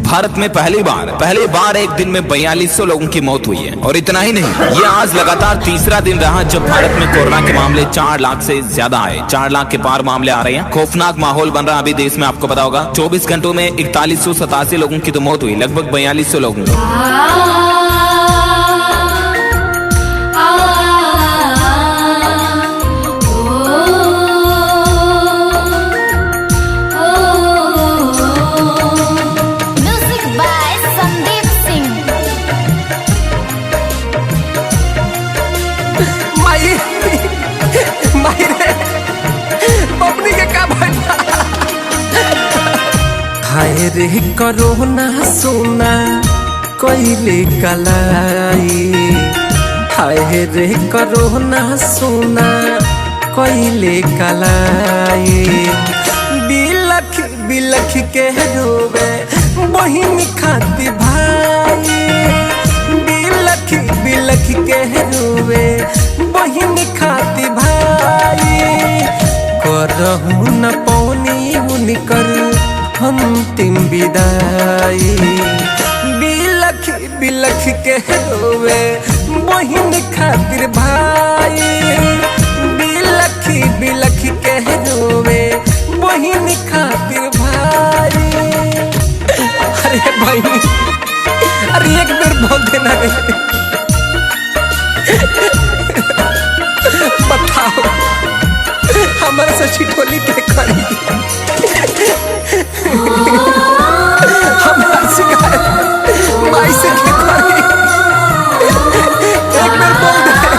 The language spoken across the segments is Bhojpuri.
भारत में पहली बार एक दिन में 4200 लोगों की मौत हुई है। और इतना ही नहीं, ये आज लगातार तीसरा दिन रहा जब भारत में कोरोना के मामले 4 लाख से ज्यादा आए। 4 लाख के पार मामले आ रहे हैं। खौफनाक माहौल बन रहा अभी देश में, आपको पता होगा। 24 घंटों में 4187 लोगों की तो मौत हुई, लगभग 4200 लोगों की। हाय रे कोरोना सोना कोइले कलाई, हाय रे कोरोना सोना कोइले कलाई। बिलख बिलख के रोवे बहिन खाती भाई, बिलख बिलख के रोवे बहिन खाती भाई। करहु न पौनी उनकर अंतिम विदाई, बिलख बिलख के रोवे बहिन खातिर भाई, बिलख बिलख के रोवे बहिन खातिर भाई। अरे बहिनी, अरे एक बार बोल देना रे, बताओ हमारे से छिटोली के करी हमारा शिकायत माई से के करी। एक बार बोल दे के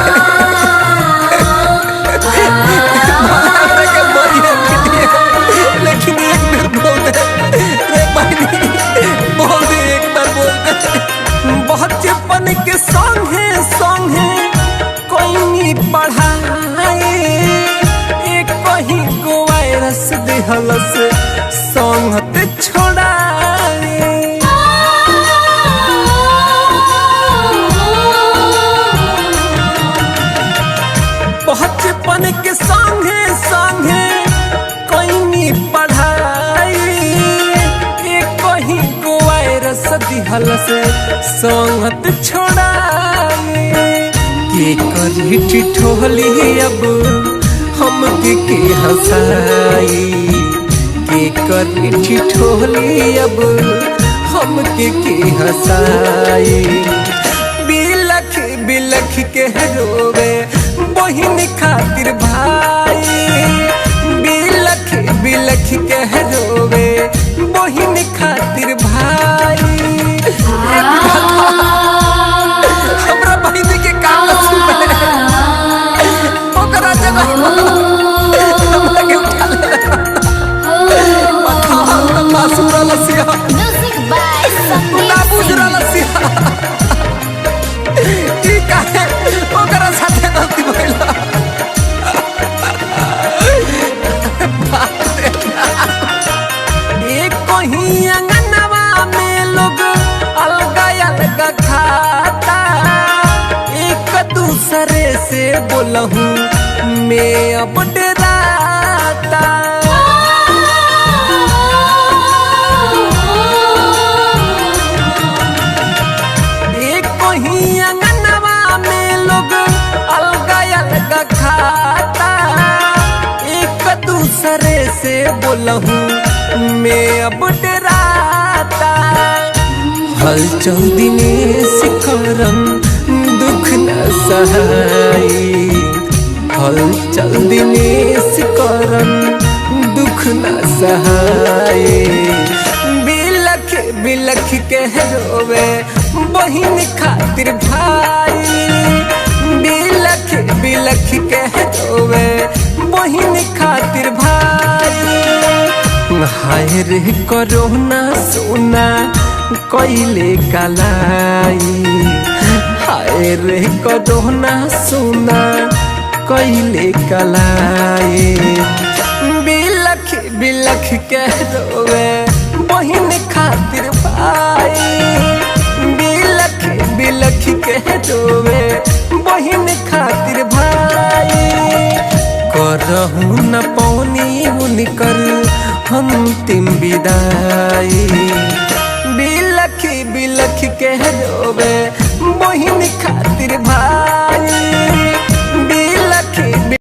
लेकिन एक बार बोल दे रे बहनी, बोल दे एक बार बोल दे। बहुत चपन के सॉन्ग है कोई नहीं पढ़ाए, एक कहीं को वायरस दिहलस संगत छोड़ाए। बचपन के संगे कोई नहीं पढ़ाई, एक कहीं को वायरस दिहलस संगत छोड़ाए। के करी ठिठोली अब हम के हंसाई, के करी ठिठोली अब हम के हंसाई। बिलख बिलख के रोवे बहिन खातिर भाई, बिलख बिलख के रोवे बहिन खातिर भाई। हमरा बहिन के काम ओकरा जगह हमरा के उठा ले बासुरा लसिया ना बुझरा लसिया की काहे ओकरा साथे गलती भइला। एक कहीं अंगनवा में लोग अलग अलग खाता, एक दूसरे से बोलहूं मैं अब डराता। एक कहीं अंगनवा में लोग अलग अलग खाता, एक दूसरे से बोलहूं मैं अब डराता। हलचल दिनेश करम दुख न सहाई, हलचल दिनेश करम दुख न सहाय। बिलख बिलख के रोवे बहिन खातिर भाई, बिलख बिलख के रोवे बहिन खातिर भाई। हाय रे कोरोना सोना कोइले कलाई, हाय रे कोरोना सोना कोइले कलाई। बिलख बिलख के रोवे बहिन खातिर भाई, बिलख बिलख के रोवे बहिन खातिर भाई। करहु न पौनी उनकर अंतिम विदाई। के रोवे।